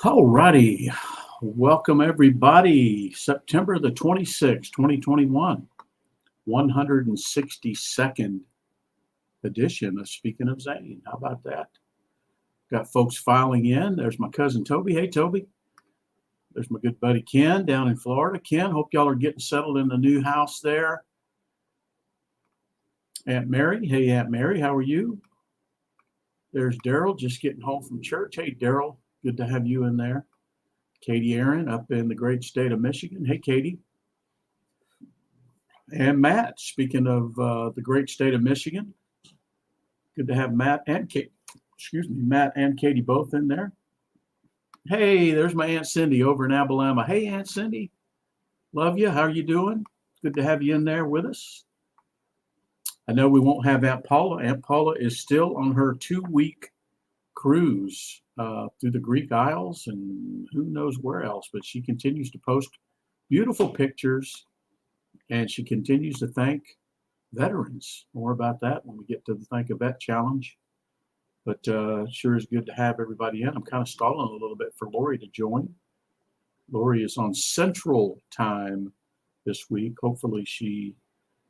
All righty. Welcome, everybody. September the 26th, 2021, 162nd edition of Speaking of Zane. How about that? Got folks filing in. There's my cousin Toby. Hey, Toby. There's my good buddy Ken down in Florida. Ken, hope y'all are getting settled in the new house there. Aunt Mary. Hey, Aunt Mary, how are you? There's Daryl, just getting home from church. Hey, Daryl, good to have you in there. Katie Aaron up in the great state of Michigan. Hey, Katie. And Matt, speaking of the great state of Michigan, good to have Matt and Katie both in there. Hey, there's my Aunt Cindy over in Alabama. Hey, Aunt Cindy, love you. How are you doing? Good to have you in there with us. I know we won't have Aunt Paula. Aunt Paula is still on her 2-week cruise through the Greek Isles and who knows where else, but she continues to post beautiful pictures and she continues to thank veterans. More about that when we get to the Thank a Vet Challenge. But sure is good to have everybody in. I'm kind of stalling a little bit for Lori to join. Lori is on Central Time this week. Hopefully she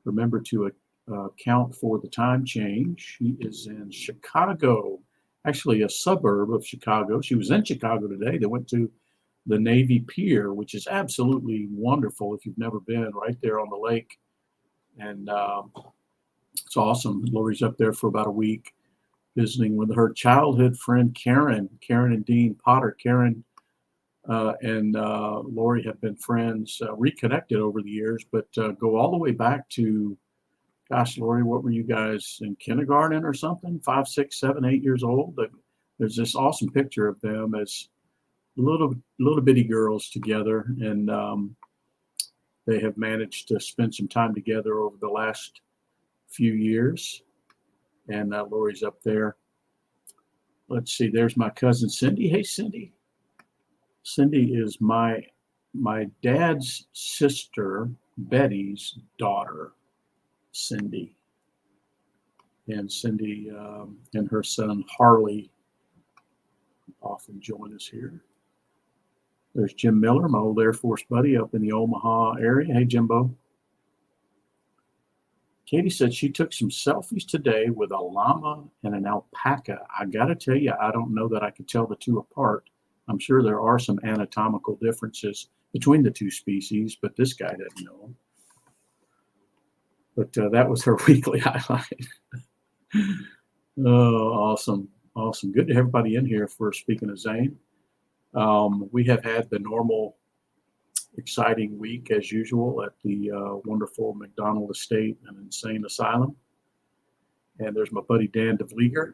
remembered to account for the time change. She is in Chicago, actually a suburb of Chicago. She was in Chicago today. They went to the Navy Pier, which is absolutely wonderful if you've never been, right there on the lake. And it's awesome. Lori's up there for about a week visiting with her childhood friend, Karen and Dean Potter. Karen and Lori have been friends, reconnected over the years, but go all the way back to, gosh, Lori, what were you guys in kindergarten or something? 5, 6, 7, 8 years old. There's this awesome picture of them as little bitty girls together, and they have managed to spend some time together over the last few years. And Lori's up there. Let's see. There's my cousin Cindy. Hey, Cindy. Cindy is my dad's sister, Betty's daughter. Cindy. And Cindy and her son Harley often join us here. There's Jim Miller, my old Air Force buddy up in the Omaha area. Hey, Jimbo. Katie said she took some selfies today with a llama and an alpaca. I got to tell you, I don't know that I could tell the two apart. I'm sure there are some anatomical differences between the two species, but this guy doesn't know them. But that was her weekly highlight. Oh, awesome. Awesome. Good to have everybody in here for Speaking of Zane. We have had the normal exciting week as usual at the wonderful McDonald Estate and Insane Asylum. And there's my buddy Dan DeVlieger,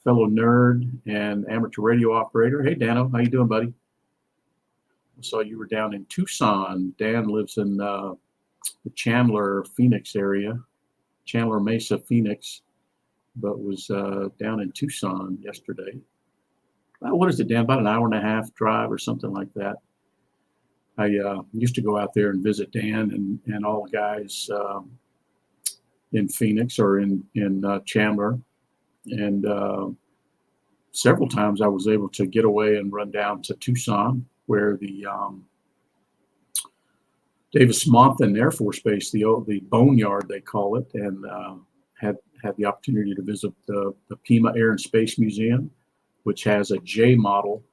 fellow nerd and amateur radio operator. Hey, Dano, how you doing, buddy? I saw you were down in Tucson. Dan lives in the Chandler, Phoenix area, Chandler Mesa, Phoenix, but was down in Tucson yesterday. What is it, Dan? About an hour and a half drive or something like that. I used to go out there and visit Dan and all the guys in Phoenix or in Chandler. And several times I was able to get away and run down to Tucson, where the Davis-Monthan Air Force Base, the Boneyard they call it, and had the opportunity to visit the Pima Air and Space Museum, which has a J model.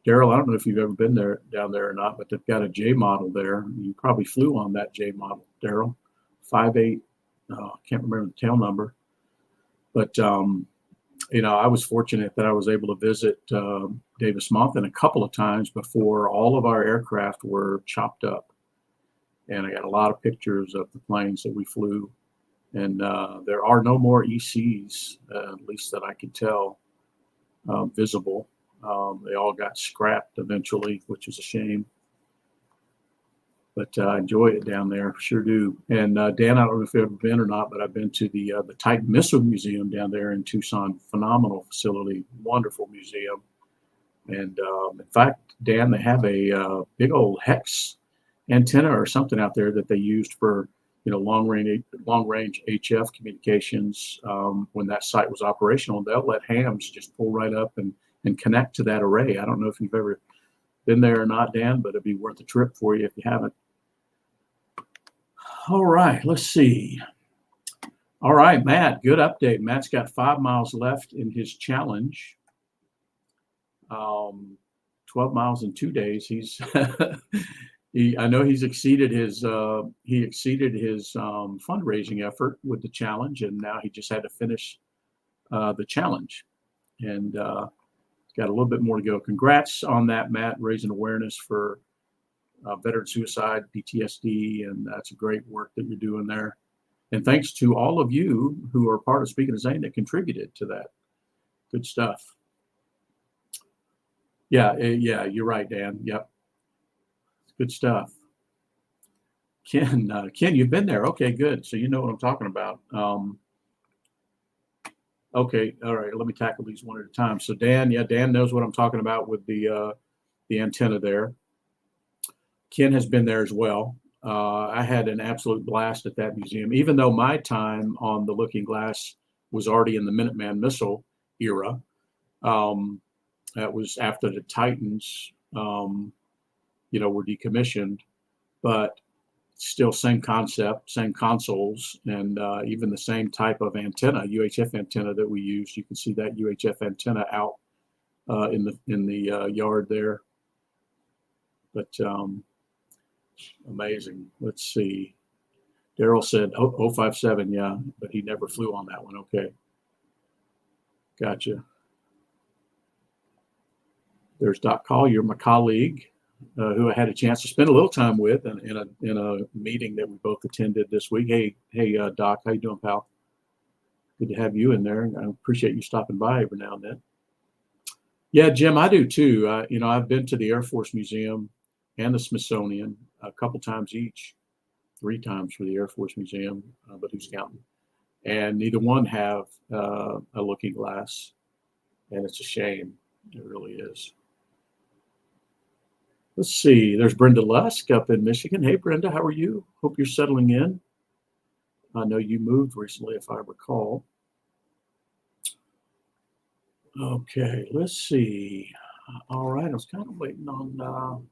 Daryl, I don't know if you've ever been down there or not, but they've got a J model there. You probably flew on that J model, Daryl. 5'8", I can't remember the tail number. But, I was fortunate that I was able to visit Davis-Monthan a couple of times before all of our aircraft were chopped up. And I got a lot of pictures of the planes that we flew. And there are no more ECs, at least that I could tell, visible. They all got scrapped eventually, which is a shame. But I enjoy it down there, sure do. And Dan, I don't know if you've ever been or not, but I've been to the Titan Missile Museum down there in Tucson. Phenomenal facility, wonderful museum. And in fact, Dan, they have a big old hex antenna or something out there that they used for long range HF communications when that site was operational. They'll let hams just pull right up and and connect to that array. I don't know if you've ever been there or not, Dan, but it'd be worth a trip for you if you haven't. All right, let's see. All right, Matt, good update. Matt's got 5 miles left in his challenge. 12 miles in 2 days. He's I know he's exceeded his fundraising effort with the challenge, and now he just had to finish the challenge, and got a little bit more to go. Congrats on that, Matt, raising awareness for veteran suicide, PTSD, and that's a great work that you're doing there. And thanks to all of you who are part of Speaking of Zane that contributed to that. Good stuff. Yeah, you're right, Dan. Yep. Good stuff. Ken, you've been there. Okay, good. So you know what I'm talking about. Okay, all right. Let me tackle these one at a time. So Dan knows what I'm talking about with the antenna there. Ken has been there as well. I had an absolute blast at that museum, even though my time on the Looking Glass was already in the Minuteman missile era. That was after the Titans, were decommissioned, but still same concept, same consoles, and even the same type of antenna, UHF antenna that we used. You can see that UHF antenna out in the yard there. But amazing. Let's see. Daryl said 057, yeah, but he never flew on that one. Okay. Gotcha. There's Doc Collier, my colleague, who I had a chance to spend a little time with in a meeting that we both attended this week. Hey, Doc, how you doing, pal? Good to have you in there. I appreciate you stopping by every now and then. Yeah, Jim, I do too. I've been to the Air Force Museum and the Smithsonian a couple times each, 3 times for the Air Force Museum, but who's counting? And neither one have a looking glass, and it's a shame. It really is. Let's see. There's Brenda Lusk up in Michigan. Hey, Brenda, how are you? Hope you're settling in. I know you moved recently, if I recall. Okay, let's see. All right, I was kind of waiting on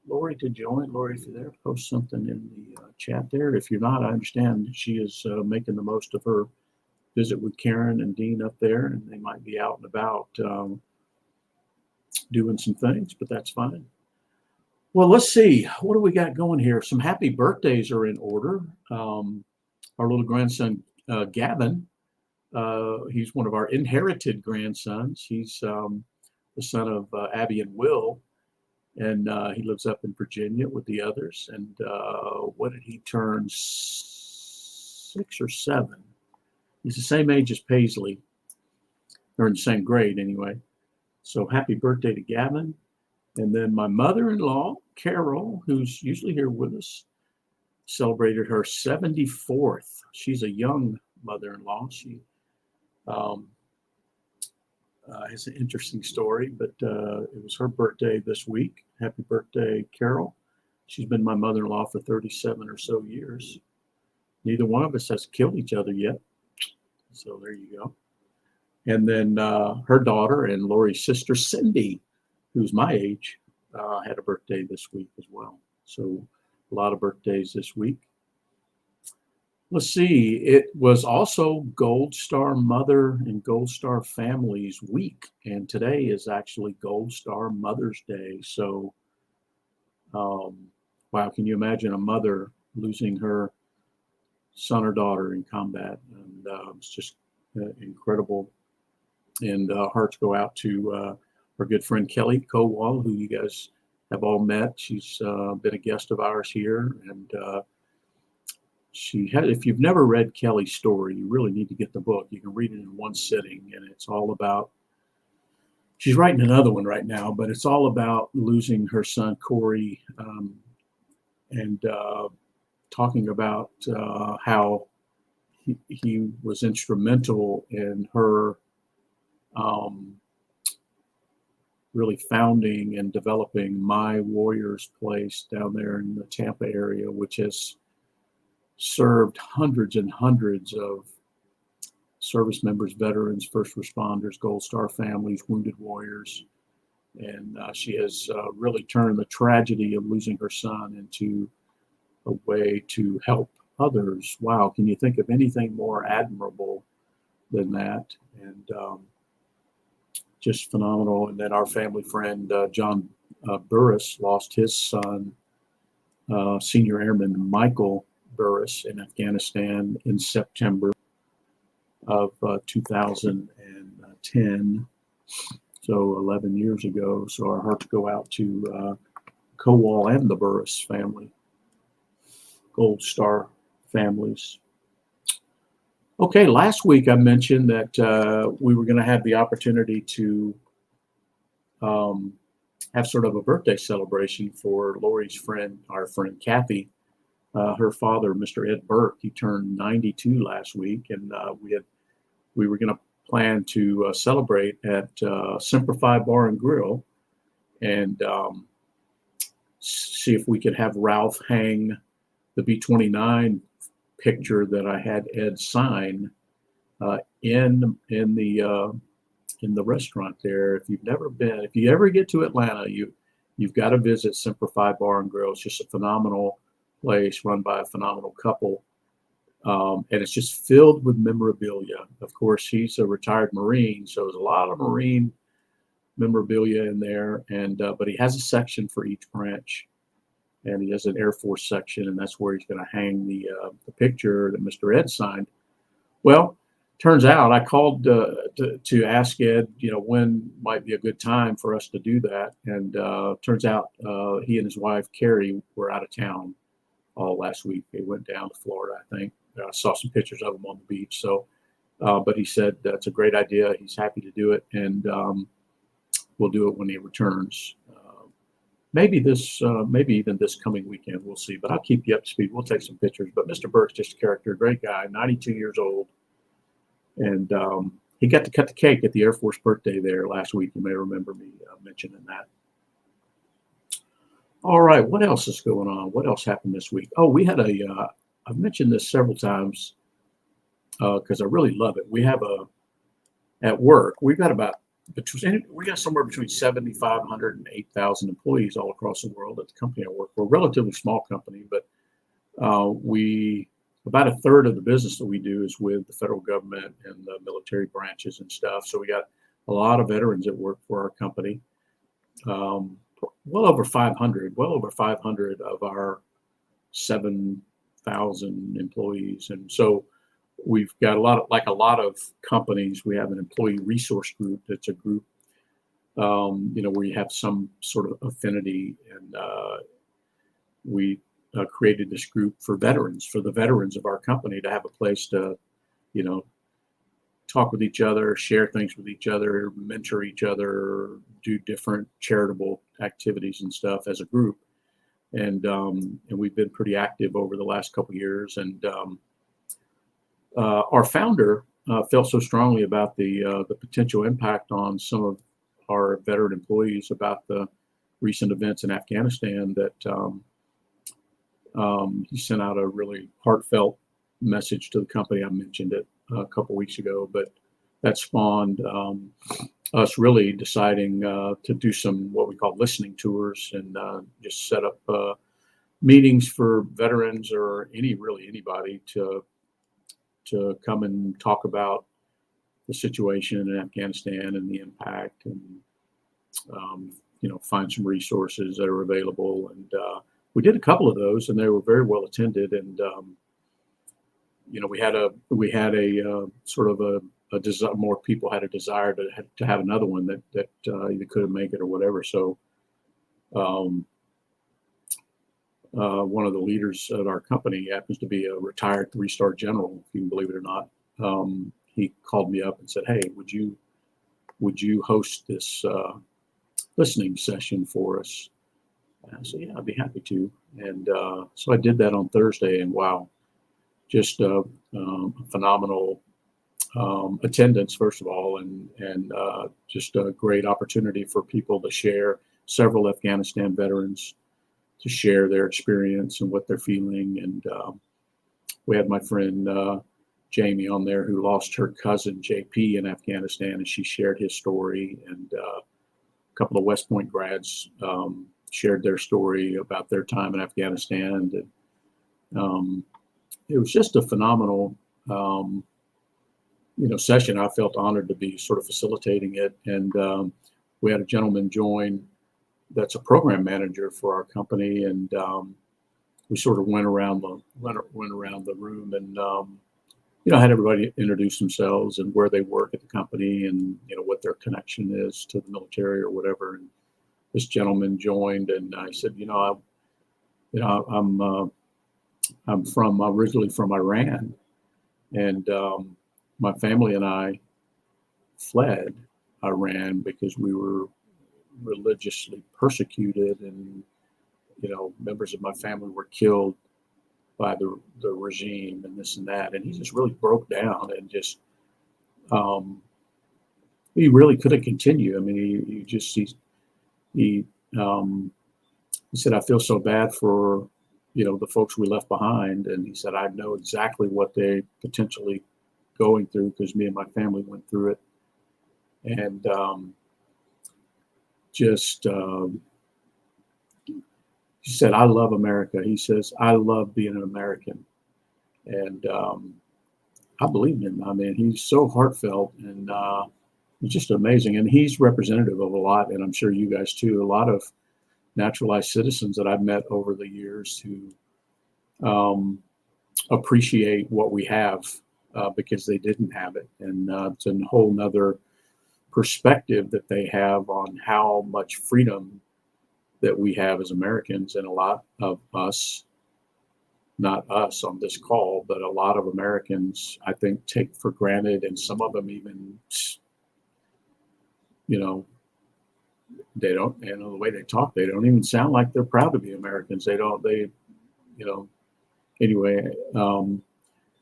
Lori to join. Lori, if you're there, post something in the chat there. If you're not, I understand she is making the most of her visit with Karen and Dean up there, and they might be out and about doing some things, but that's fine. Well, let's see. What do we got going here? Some happy birthdays are in order. Our little grandson, Gavin, he's one of our inherited grandsons. He's the son of Abby and Will, and he lives up in Virginia with the others. And what did he turn, 6 or 7? He's the same age as Paisley. They're in the same grade anyway. So happy birthday to Gavin. And then my mother-in-law, Carol, who's usually here with us, celebrated her 74th. She's a young mother-in-law. She has an interesting story, but it was her birthday this week. Happy birthday, Carol. She's been my mother-in-law for 37 or so years. Neither one of us has killed each other yet. So there you go. And then her daughter and Lori's sister, Cindy, who's my age, had a birthday this week as well. So a lot of birthdays this week. Let's see. It was also Gold Star Mother and Gold Star Families Week. And today is actually Gold Star Mother's Day. So, wow, can you imagine a mother losing her son or daughter in combat? And it's just incredible. And hearts go out to our good friend Kelly Kowal, who you guys have all met. She's been a guest of ours here, and she had. If you've never read Kelly's story, you really need to get the book. You can read it in one sitting, and it's all about. She's writing another one right now, but it's all about losing her son Corey, and talking about how he was instrumental in her. Really founding and developing My Warriors Place down there in the Tampa area, which has served hundreds and hundreds of service members, veterans, first responders, Gold Star families, wounded warriors. And she has really turned the tragedy of losing her son into a way to help others. Wow, can you think of anything more admirable than that? And just phenomenal. And then our family friend, John Burris, lost his son, Senior Airman Michael Burris, in Afghanistan in September of 2010. So 11 years ago. So our hearts go out to Kowal and the Burris family, Gold Star families. Okay, last week I mentioned that we were going to have the opportunity to have sort of a birthday celebration for Lori's friend, our friend Kathy. Her father, Mr. Ed Burke, he turned 92 last week, and we were going to plan to celebrate at Simplify Bar and Grill, and see if we could have Ralph hang the B-29 picture that I had Ed sign in the restaurant there. If you've never been, if you ever get to Atlanta, you've got to visit Simplify Bar and Grill. It's just a phenomenal place run by a phenomenal couple. And it's just filled with memorabilia. Of course, he's a retired Marine, so there's a lot of Marine memorabilia in there. And but he has a section for each branch, and he has an Air Force section, and that's where he's going to hang the picture that Mr. Ed signed. Well, turns out I called to ask Ed, when might be a good time for us to do that, and turns out he and his wife Carrie were out of town all last week. They went down to Florida, I think. I saw some pictures of them on the beach. So, but he said that's a great idea. He's happy to do it, and we'll do it when he returns. Maybe even this coming weekend. We'll see. But I'll keep you up to speed. We'll take some pictures. But Mr. Burke's just a character, great guy, 92 years old, and he got to cut the cake at the Air Force birthday there last week. You may remember me mentioning that. All right, what else is going on? What else happened this week? Oh, we had I've mentioned this several times because I really love it. We have at work, we got somewhere between 7,500 and 8,000 employees all across the world at the company I work for. A relatively small company, but about a third of the business that we do is with the federal government and the military branches and stuff. So we got a lot of veterans that work for our company. Well over 500 of our 7,000 employees. And so we've got a lot of companies. We have an employee resource group. That's a group, where you have some sort of affinity. And we created this group for the veterans of our company, to have a place to, talk with each other, share things with each other, mentor each other, do different charitable activities and stuff as a group. And we've been pretty active over the last couple of years. And our founder felt so strongly about the potential impact on some of our veteran employees about the recent events in Afghanistan that he sent out a really heartfelt message to the company. I mentioned it a couple weeks ago, but that spawned us really deciding to do some what we call listening tours, and just set up meetings for veterans or anybody to come and talk about the situation in Afghanistan and the impact, and find some resources that are available. And we did a couple of those, and they were very well attended. And we had a sort of a desire. More people had a desire to have another one that either couldn't make it or whatever. So one of the leaders at our company happens to be a retired 3-star general, if you can believe it or not. He called me up and said, "Hey, would you host this listening session for us?" And I said, "Yeah, I'd be happy to." And so I did that on Thursday, and wow, just phenomenal attendance, first of all, and just a great opportunity for people to share. Several Afghanistan veterans to share their experience and what they're feeling. And we had my friend Jamie on there, who lost her cousin JP in Afghanistan, and she shared his story. And a couple of West Point grads shared their story about their time in Afghanistan. And it was just a phenomenal, session. I felt honored to be sort of facilitating it. And we had a gentleman join that's a program manager for our company, and we sort of went around the room and had everybody introduce themselves and where they work at the company, and what their connection is to the military or whatever. And this gentleman joined, and I said, I'm originally from Iran, and my family and I fled Iran because we were religiously persecuted, and members of my family were killed by the regime and this and that. And he just really broke down, and just he really couldn't continue. I mean, he said, I feel so bad for the folks we left behind. And he said, I know exactly what they potentially going through, because me and my family went through it. And he said, I love America. He says, I love being an American. And I believe him. I mean, he's so heartfelt, and it's just amazing. And he's representative of a lot, and I'm sure you guys too, a lot of naturalized citizens that I've met over the years who appreciate what we have because they didn't have it. And it's a whole nother perspective that they have on how much freedom that we have as Americans. And a lot of us, not us on this call, but a lot of Americans, I think, take for granted, and some of them even, they don't, the way they talk, they don't even sound like they're proud to be Americans. Anyway,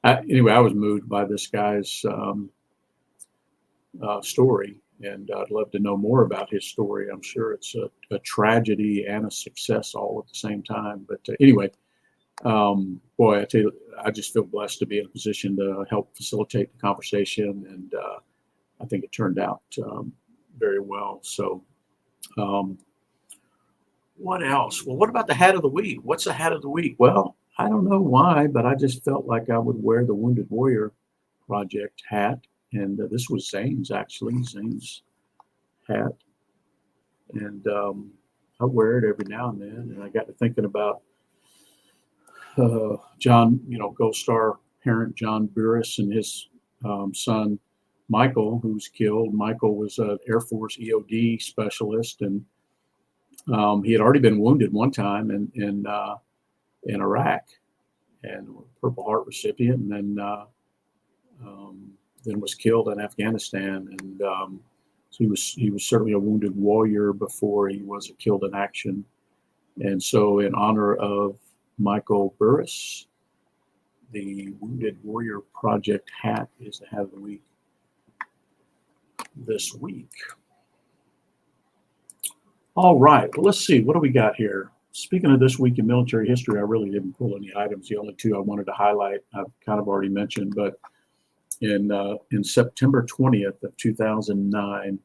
I was moved by this guy's story, and I'd love to know more about his story. I'm sure it's a tragedy and a success all at the same time. But anyway, boy, I tell you, I just feel blessed to be in a position to help facilitate the conversation, and I think it turned out very well. So what else? Well, what about the hat of the week? What's the hat of the week? Well, I don't know why, but I just felt like I would wear the Wounded Warrior Project hat. And this was Zane's hat. And I wear it every now and then. And I got to thinking about John, Gold Star parent John Burris and his son, Michael, who was killed. Michael was an Air Force EOD specialist, and he had already been wounded one time in Iraq, and Purple Heart recipient, and then was killed in Afghanistan. And so he was certainly a wounded warrior before he was killed in action. And so, in honor of Michael Burris, the Wounded Warrior Project hat is the hat of the week this week. All right, well, let's see, what do we got here? Speaking of this week in military history, I really didn't pull any items. The only two I wanted to highlight, I've kind of already mentioned, but in September 20th of 2009,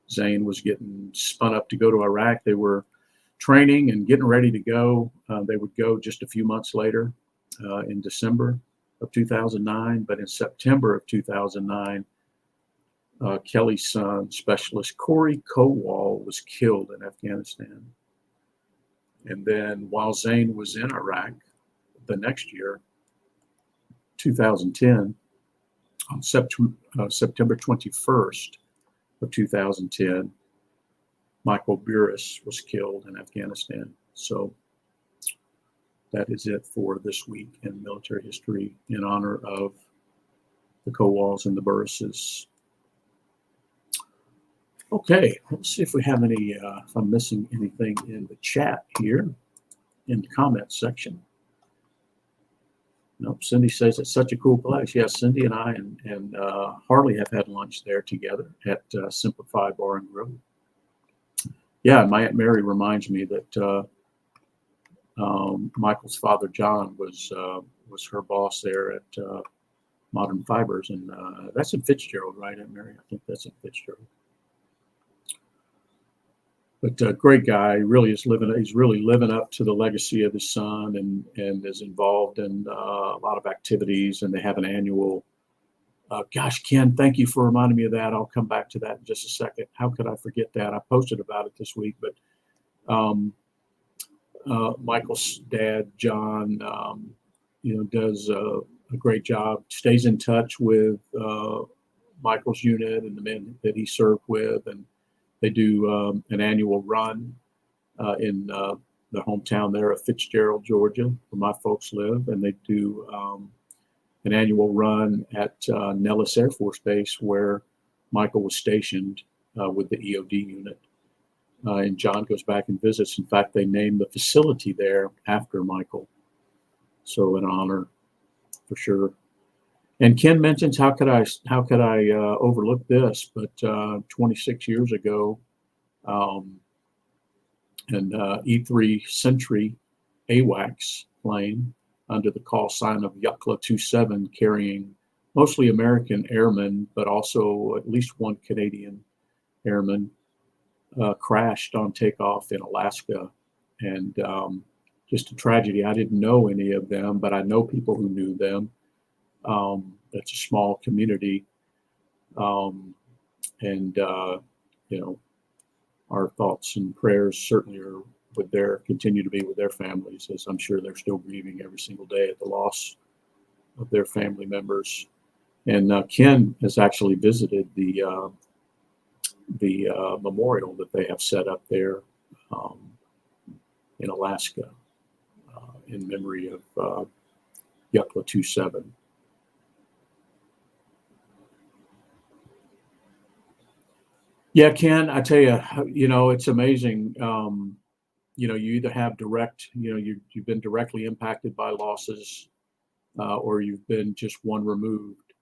Zane was getting spun up to go to Iraq. They were training and getting ready to go. They would go just a few months later in December of 2009, but in September of 2009, Kelly's son, Specialist Corey Kowal, was killed in Afghanistan. And then while Zane was in Iraq the next year, 2010, on September 21st of 2010, Michael Burris was killed in Afghanistan. So that is it for this week in military history in honor of the Kowals and the Burrises. Okay, let's see if we have any, if I'm missing anything in the chat here, in the comments section. Nope, Cindy says it's such a cool place. Yes, Cindy and I and Harley have had lunch there together at Simplify Bar and Grill. Yeah, my Aunt Mary reminds me that Michael's father, John, was her boss there at Modern Fibers, and that's in Fitzgerald, right, Aunt Mary? I think that's in Fitzgerald. But great guy, really is living. He's really living up to the legacy of his son, and is involved in a lot of activities. And they have an annual. Gosh, Ken, thank you for reminding me of that. I'll come back to that in just a second. How could I forget that? I posted about it this week, but Michael's dad, John, does a great job. Stays in touch with Michael's unit and the men that he served with, and they do an annual run in the hometown there of Fitzgerald, Georgia, where my folks live, and they do an annual run at Nellis Air Force Base, where Michael was stationed with the EOD unit. And John goes back and visits. In fact, they named the facility there after Michael. So an honor for sure. And Ken mentions, how could I overlook this? But 26 years ago, an E-3 Sentry AWACS plane under the call sign of Yuckla 27, carrying mostly American airmen, but also at least one Canadian airman, crashed on takeoff in Alaska. And just a tragedy. I didn't know any of them, but I know people who knew them. It's a small community. Our thoughts and prayers certainly are continue to be with their families, as I'm sure they're still grieving every single day at the loss of their family members. And Ken has actually visited the memorial that they have set up there in Alaska in memory of Yuckla 27. Yeah, Ken, I tell you, it's amazing. You either have direct, you've been directly impacted by losses, or you've been just one removed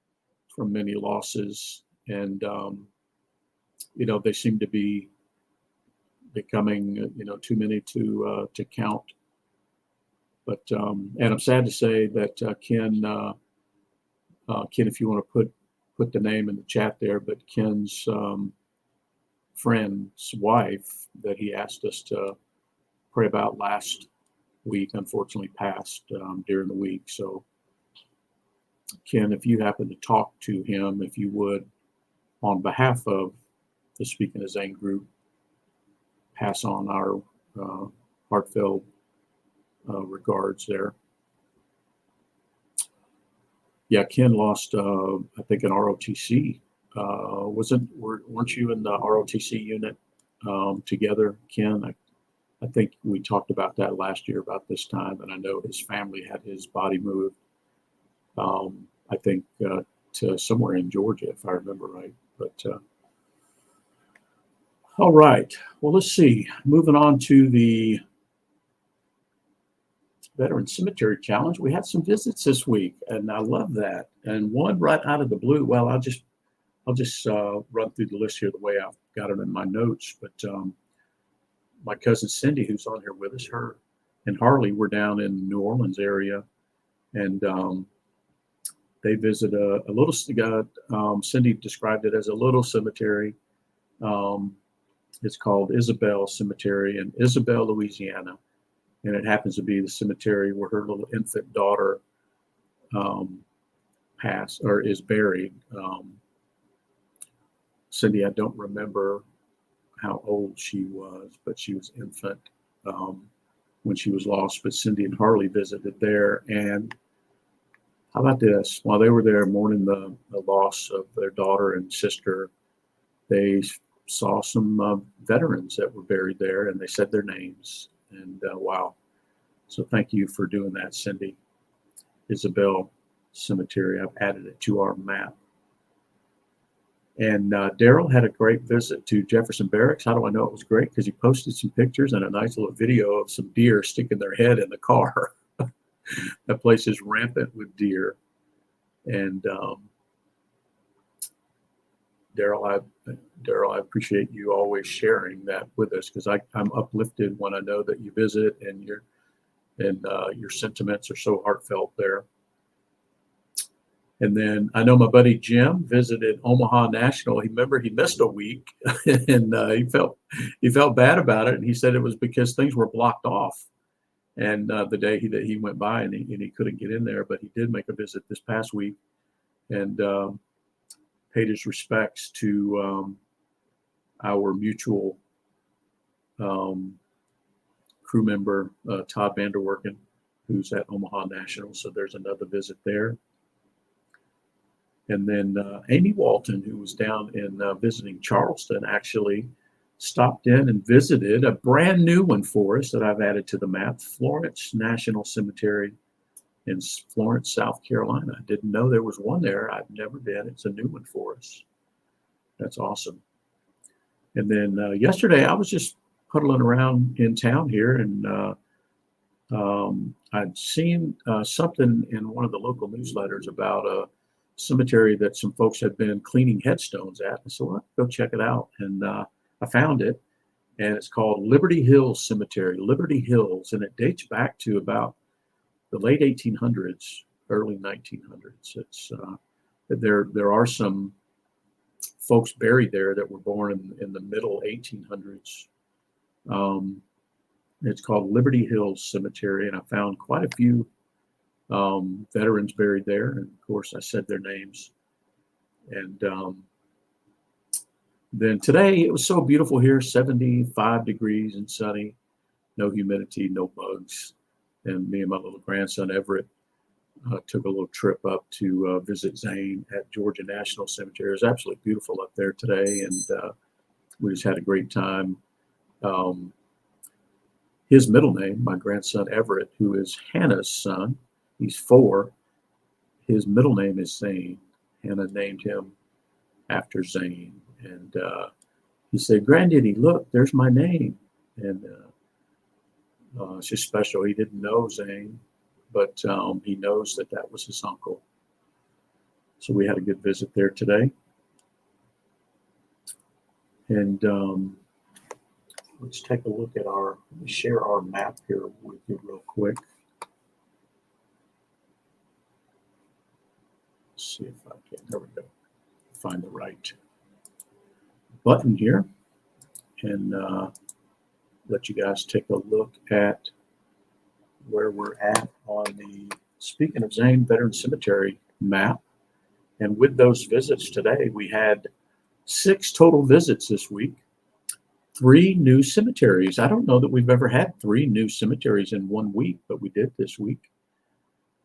from many losses. And, they seem to be becoming, too many to count. But, and I'm sad to say that Ken, if you want to put the name in the chat there, but Ken's friend's wife that he asked us to pray about last week, unfortunately passed during the week. So Ken, if you happen to talk to him, if you would, on behalf of the Speaking of Zane group, pass on our heartfelt regards there. Yeah, Ken lost, I think, an ROTC. Weren't you in the ROTC unit together, Ken? I think we talked about that last year about this time, and I know his family had his body moved, I think, to somewhere in Georgia, if I remember right. But all right, well, let's see. Moving on to the Veteran Cemetery Challenge. We had some visits this week, and I love that. And one right out of the blue. Well, I'll just run through the list here the way I've got them in my notes. But my cousin Cindy, who's on here with us, her and Harley were down in the New Orleans area, and they visited a little. Cindy described it as a little cemetery. It's called Isabel Cemetery in Isabel, Louisiana, and it happens to be the cemetery where her little infant daughter passed or is buried. Cindy, I don't remember how old she was, but she was infant when she was lost. But Cindy and Harley visited there. And how about this? While they were there mourning the loss of their daughter and sister, they saw some veterans that were buried there, and they said their names. And wow. So thank you for doing that, Cindy. Isabel Cemetery. I've added it to our map. And Daryl had a great visit to Jefferson Barracks. How do I know it was great? Because he posted some pictures and a nice little video of some deer sticking their head in the car. That place is rampant with deer. And Daryl, I appreciate you always sharing that with us, because I'm uplifted when I know that you visit and your sentiments are so heartfelt there. And then I know my buddy Jim visited Omaha National. He missed a week, and he felt bad about it. And he said it was because things were blocked off. And the day that he went by, and he couldn't get in there, but he did make a visit this past week, and paid his respects to our mutual crew member, Todd Vanderwerken, who's at Omaha National. So there's another visit there. And then Amy Walton, who was down in visiting Charleston, actually stopped in and visited a brand new one for us that I've added to the map, Florence National Cemetery in Florence, South Carolina. I didn't know there was one there. I've never been. It's a new one for us. That's awesome. And then yesterday I was just huddling around in town here, and I'd seen something in one of the local newsletters about a cemetery that some folks had been cleaning headstones at. I said, well, go check it out. And I found it, and it's called Liberty Hills Cemetery, Liberty Hills, and it dates back to about the late 1800s, early 1900s. It's there are some folks buried there that were born in the middle 1800s. It's called Liberty Hills Cemetery, and I found quite a few veterans buried there. And of course, I said their names. And then today, it was so beautiful here, 75 degrees and sunny, no humidity, no bugs. And me and my little grandson, Everett, took a little trip up to visit Zane at Georgia National Cemetery. It was absolutely beautiful up there today, and we just had a great time. His middle name, my grandson Everett, who is Hannah's son, he's 4. His middle name is Zane. Hannah named him after Zane. And he said, "Granddaddy, look, there's my name." And it's just special. He didn't know Zane, but he knows that was his uncle. So we had a good visit there today. And let's take a look at let me share our map here with you real quick. Let's see if I can, there we go, find the right button here, and let you guys take a look at where we're at on the Speaking of Zane Veteran Cemetery map. And with those visits today, we had 6 total visits this week, 3 new cemeteries. I don't know that we've ever had 3 new cemeteries in 1 week, but we did this week.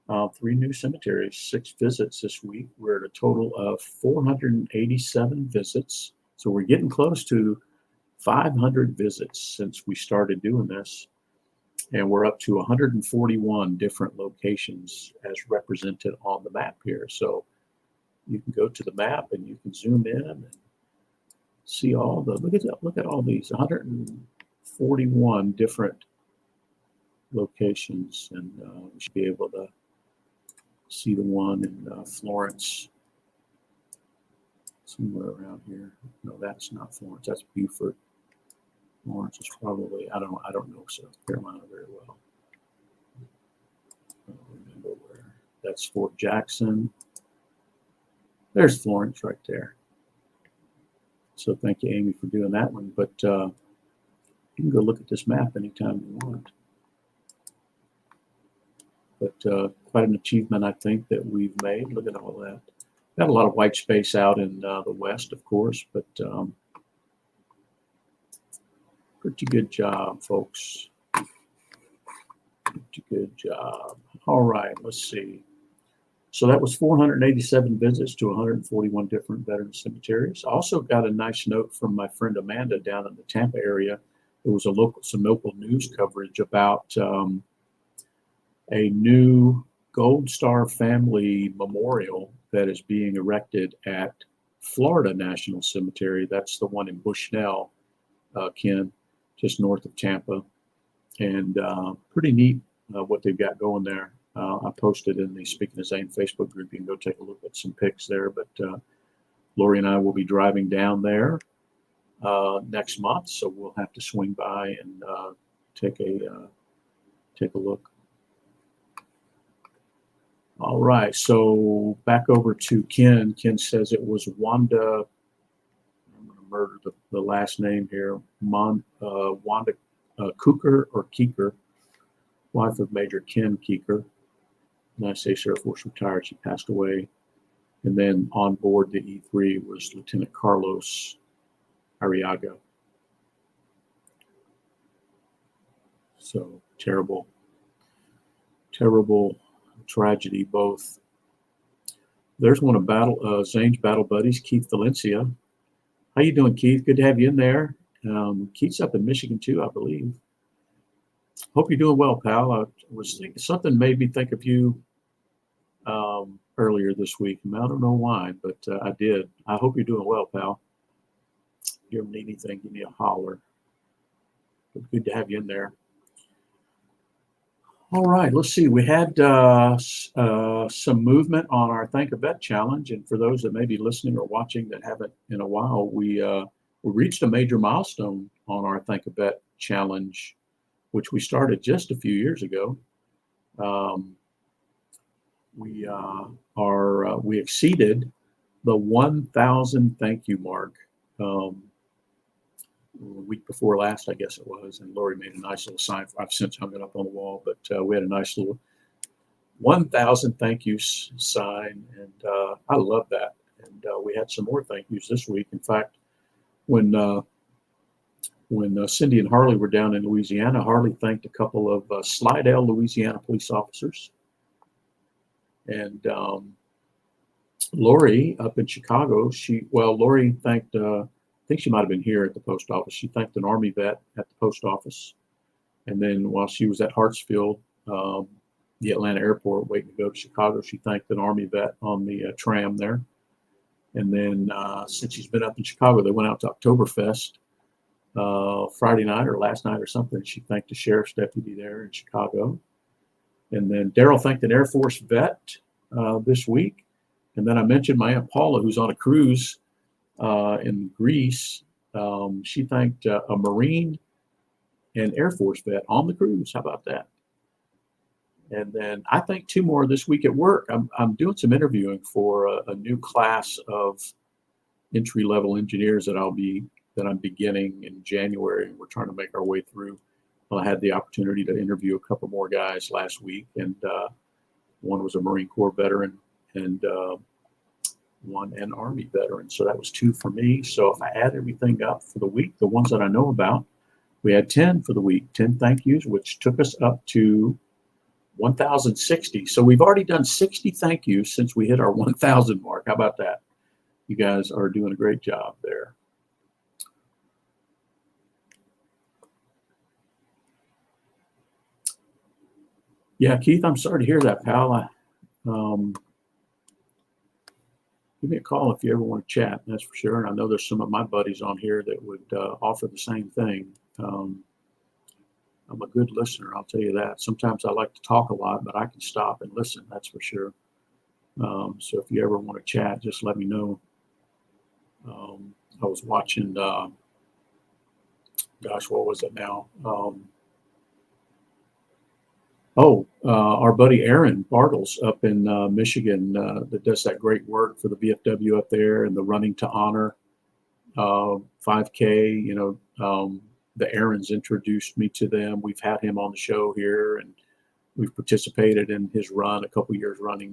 3 new cemeteries, 6 visits this week. We're at a total of 487 visits. So we're getting close to 500 visits since we started doing this. And we're up to 141 different locations as represented on the map here. So you can go to the map and you can zoom in and see all the, look at all these 141 different locations. And we should be able to see the one in Florence, somewhere around here. No, that's not Florence. That's Beaufort. Florence is probably, I don't know South Carolina very well. I don't remember where. That's Fort Jackson. There's Florence right there. So thank you, Amy, for doing that one. But you can go look at this map anytime you want. But quite an achievement, I think, that we've made. Look at all that. Got a lot of white space out in the west, of course, but pretty good job, folks. Pretty good job. All right, let's see. So that was 487 visits to 141 different veteran cemeteries. I also got a nice note from my friend Amanda down in the Tampa area. There was some local news coverage about a new Gold Star Family Memorial that is being erected at Florida National Cemetery. That's the one in Bushnell, Ken, just north of Tampa. And pretty neat what they've got going there. I posted in the Speaking of Zane Facebook group. You can go take a look at some pics there. But Lori and I will be driving down there next month, so we'll have to swing by and take a look. All right, so back over to Ken. Ken says it was Wanda. I'm going to murder the last name here. Wanda Cooker or Keeker, wife of Major Ken Keeker. United States Air Force retired. She passed away. And then on board the E3 was Lieutenant Carlos Arriaga. So terrible tragedy both. There's one of Zane's battle buddies, Keith Valencia. How you doing, Keith? Good to have you in there. Keith's up in Michigan too, I believe. Hope you're doing well, pal. I was thinking something made me think of you earlier this week. I don't know why, but I did. I hope you're doing well, pal. If you ever need anything, give me a holler. But good to have you in there. All right, let's see. We had some movement on our Thank a Vet challenge, and for those that may be listening or watching that haven't in a while, we reached a major milestone on our Thank a Vet challenge, which we started just a few years ago. We exceeded the 1,000 thank you mark. A week before last, I guess it was, and Lori made a nice little sign. I've since hung it up on the wall, but we had a nice little 1,000 thank you sign, and I love that. And we had some more thank yous this week. In fact, when Cindy and Harley were down in Louisiana, Harley thanked a couple of Slidell, Louisiana police officers, and Lori up in Chicago. Lori thanked. I think she might have been here at the post office. She thanked an Army vet at the post office. And then while she was at Hartsfield, the Atlanta airport, waiting to go to Chicago, she thanked an Army vet on the tram there. And then since she's been up in Chicago, they went out to Oktoberfest Friday night or last night or something. She thanked a sheriff's deputy there in Chicago. And then Daryl thanked an Air Force vet this week. And then I mentioned my Aunt Paula, who's on a cruise in Greece. She thanked a Marine and Air Force vet on the cruise. How about that? And then I thanked two more this week at work. I'm doing some interviewing for a new class of entry-level engineers that I'm beginning in January, and we're trying to make our way through. Well, I had the opportunity to interview a couple more guys last week, and one was a Marine Corps veteran, and one an Army veteran. So that was two for me. So if I add everything up for the week, the ones that I know about, we had 10 for the week, 10 thank yous, which took us up to 1,060. So we've already done 60 thank yous since we hit our 1,000 mark. How about that? You guys are doing a great job there. Yeah, Keith, I'm sorry to hear that, pal. Give me a call if you ever want to chat, that's for sure. And I know there's some of my buddies on here that would offer the same thing. I'm a good listener, I'll tell you that. Sometimes I like to talk a lot, but I can stop and listen, that's for sure. So if you ever want to chat, just let me know. I was watching, gosh, what was it now? Our buddy Aaron Bartles up in Michigan that does that great work for the VFW up there and the Running to Honor 5K. The Aarons introduced me to them. We've had him on the show here, and we've participated in his run a couple years running.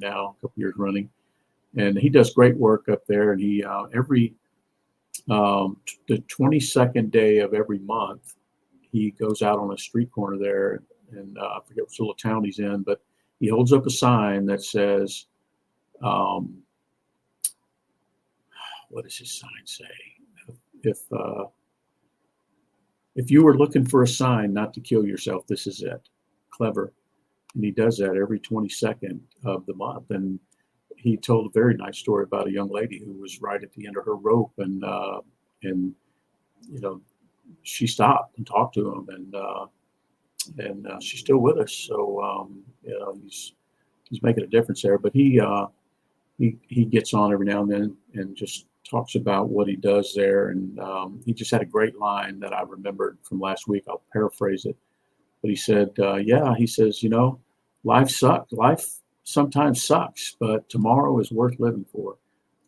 And he does great work up there. And he the 22nd day of every month, he goes out on a street corner there. And I forget which little town he's in, but he holds up a sign that says, what does his sign say? If you were looking for a sign not to kill yourself, this is it. Clever. And he does that every 22nd of the month. And he told a very nice story about a young lady who was right at the end of her rope, and she stopped and talked to him, and she's still with us. So he's making a difference there. But he gets on every now and then and just talks about what he does there. And he just had a great line that I remembered from last week. I'll paraphrase it. But he said, he says, life sucked. Life sometimes sucks, but tomorrow is worth living for.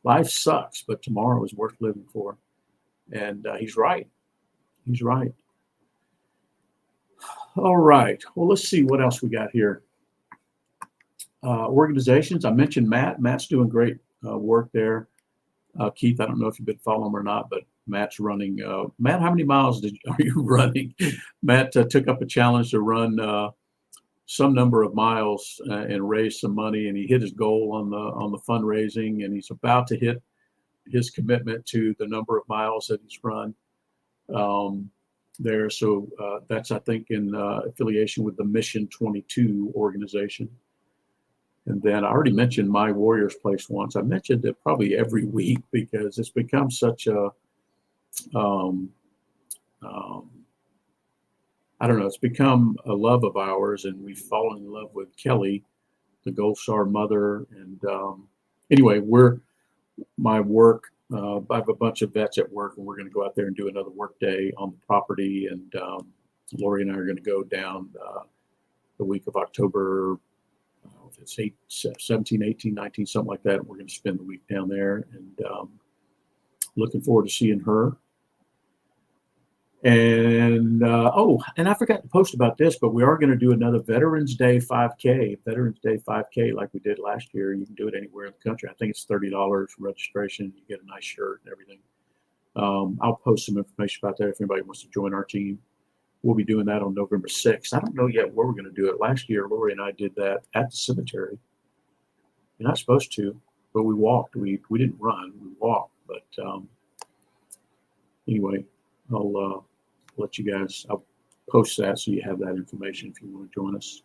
Life sucks, but tomorrow is worth living for. And he's right. He's right. All right. Well, let's see what else we got here. Organizations. I mentioned Matt. Matt's doing great work there. Keith, I don't know if you've been following him or not, but Matt's running. Matt, how many miles are you running? Matt took up a challenge to run some number of miles and raise some money, and he hit his goal on the fundraising, and he's about to hit his commitment to the number of miles that he's run there. So that's, I think, in affiliation with the Mission 22 organization. And then I already mentioned My Warriors Place once. I mentioned it probably every week because it's become such a, I don't know, it's become a love of ours, and we've fallen in love with Kelly, the Gold Star mother. And anyway, my work, I have a bunch of vets at work, and we're going to go out there and do another work day on the property. And Lori and I are going to go down the week of October, it's 17, 18, 19, something like that. And we're going to spend the week down there, and looking forward to seeing her. And and I forgot to post about this, but we are going to do another Veterans Day 5K like we did last year. You can do it anywhere in the country. I think it's $30 registration. You get a nice shirt and everything. I'll post some information about that if anybody wants to join our team. We'll be doing that on November 6th. I don't know yet where we're going to do it. Last year, Lori and I did that at the cemetery. You're not supposed to, but we walked. We didn't run. We walked. But anyway, I'll let you guys, I'll post that so you have that information if you want to join us.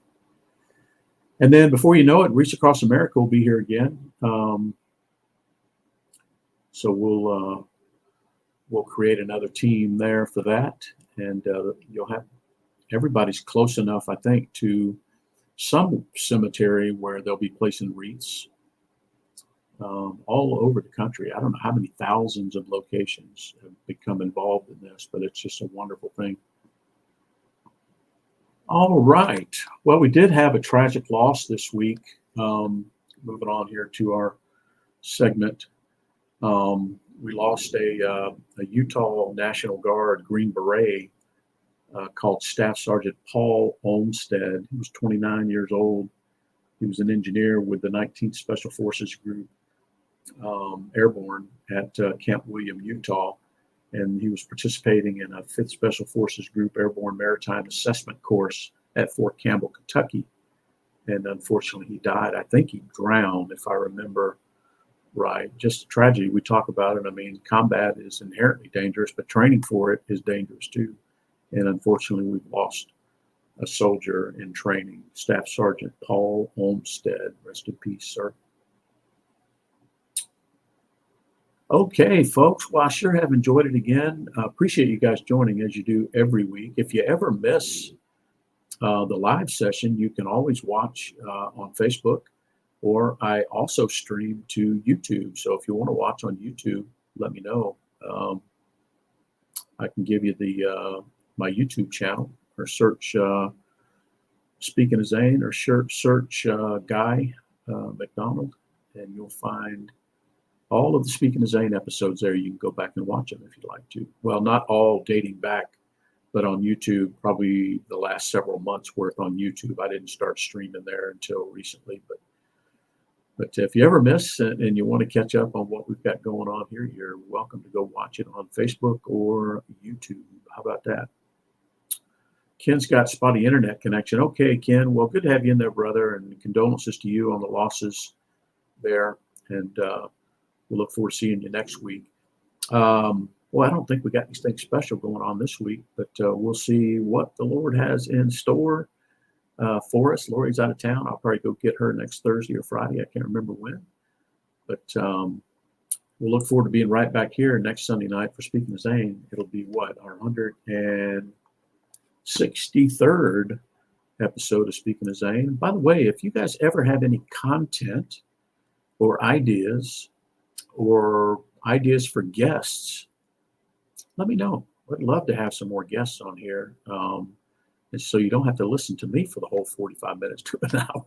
And then before you know it, Reach Across America will be here again. So we'll create another team there for that. And you'll have, everybody's close enough, I think, to some cemetery where they'll be placing wreaths all over the country. I don't know how many thousands of locations have become involved in this, but it's just a wonderful thing. All right. Well, we did have a tragic loss this week. Moving on here to our segment. We lost a Utah National Guard Green Beret called Staff Sergeant Paul Olmstead. He was 29 years old. He was an engineer with the 19th Special Forces Group, airborne at Camp William, Utah. And he was participating in a 5th Special Forces Group Airborne Maritime Assessment course at Fort Campbell, Kentucky. And unfortunately, he died. I think he drowned, if I remember right. Just a tragedy. We talk about it. I mean, combat is inherently dangerous, but training for it is dangerous too. And unfortunately, we've lost a soldier in training, Staff Sergeant Paul Olmstead. Rest in peace, sir. Okay, folks. Well, I sure have enjoyed it again. Appreciate you guys joining as you do every week. If you ever miss the live session, you can always watch on Facebook, or I also stream to YouTube. So if you want to watch on YouTube, let me know. I can give you the my YouTube channel, or search Speaking of Zane, or search Guy McDonald, and you'll find all of the Speaking of Zane episodes there. You can go back and watch them if you'd like to. Well, not all dating back, but on YouTube, probably the last several months worth on YouTube. I didn't start streaming there until recently, but if you ever miss and you want to catch up on what we've got going on here, you're welcome to go watch it on Facebook or YouTube. How about that? Ken's got spotty internet connection. Okay, Ken. Well, good to have you in there, brother, and condolences to you on the losses there. And we'll look forward to seeing you next week. Well, I don't think we got anything special going on this week, but we'll see what the Lord has in store for us. Lori's out of town. I'll probably go get her next Thursday or Friday. I can't remember when. But we'll look forward to being right back here next Sunday night for Speaking of Zane. It'll be what, our 163rd episode of Speaking of Zane. And by the way, if you guys ever have any content or ideas for guests, let me know. I'd love to have some more guests on here. And so you don't have to listen to me for the whole 45 minutes to an hour.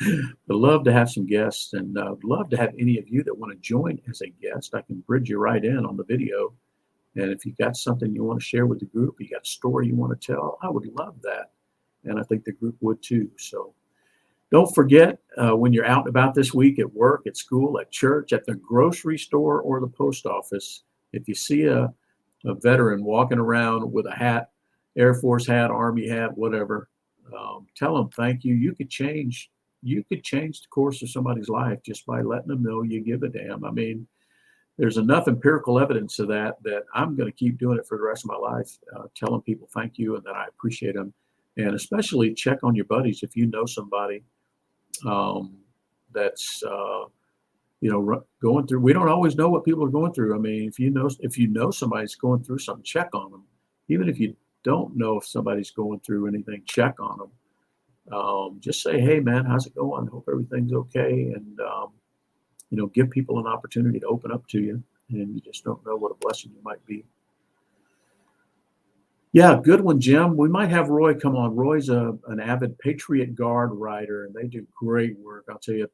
I'd love to have some guests, and I'd love to have any of you that want to join as a guest. I can bridge you right in on the video. And if you got something you want to share with the group, you got a story you want to tell, I would love that. And I think the group would too. So don't forget, when you're out and about this week at work, at school, at church, at the grocery store, or the post office, if you see a veteran walking around with a hat, Air Force hat, Army hat, whatever, tell them thank you. You could change the course of somebody's life just by letting them know you give a damn. I mean, there's enough empirical evidence of that I'm going to keep doing it for the rest of my life, telling people thank you and that I appreciate them. And especially check on your buddies if you know somebody that's going through. We don't always know what people are going through. I mean, if you know somebody's going through something, check on them. Even if you don't know if somebody's going through anything, check on them. Just say, hey man, how's it going? Hope everything's okay. And give people an opportunity to open up to you, and you just don't know what a blessing you might be. Yeah, good one, Jim. We might have Roy come on. Roy's an avid Patriot Guard writer, and they do great work. I'll tell you,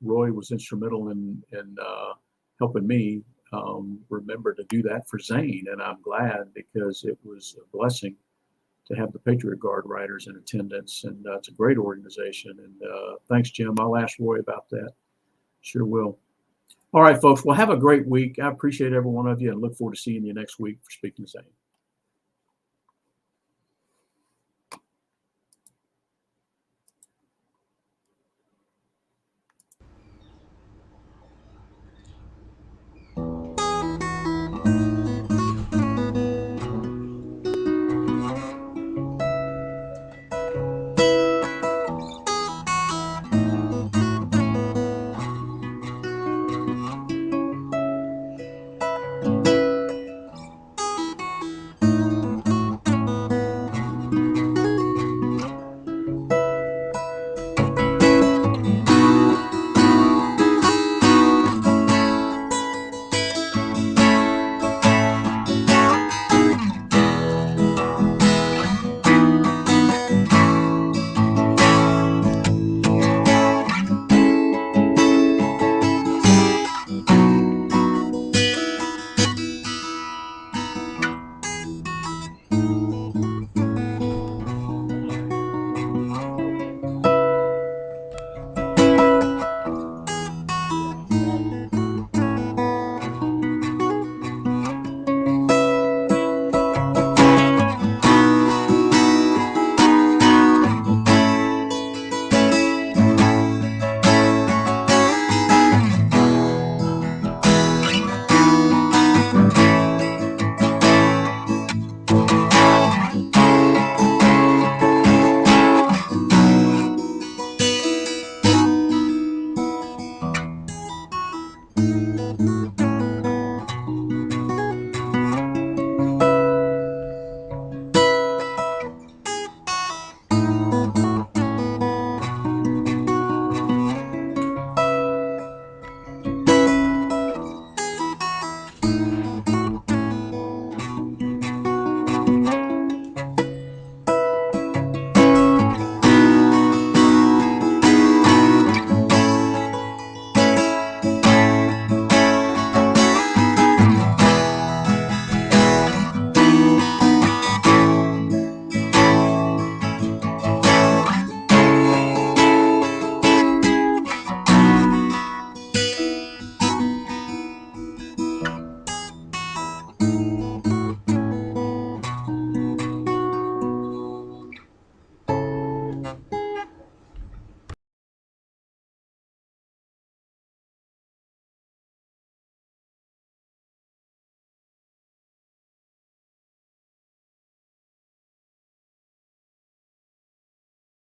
Roy was instrumental in helping me remember to do that for Zane, and I'm glad because it was a blessing to have the Patriot Guard writers in attendance, and it's a great organization. And thanks, Jim. I'll ask Roy about that. Sure will. All right, folks. Well, have a great week. I appreciate every one of you and look forward to seeing you next week for Speaking of Zane.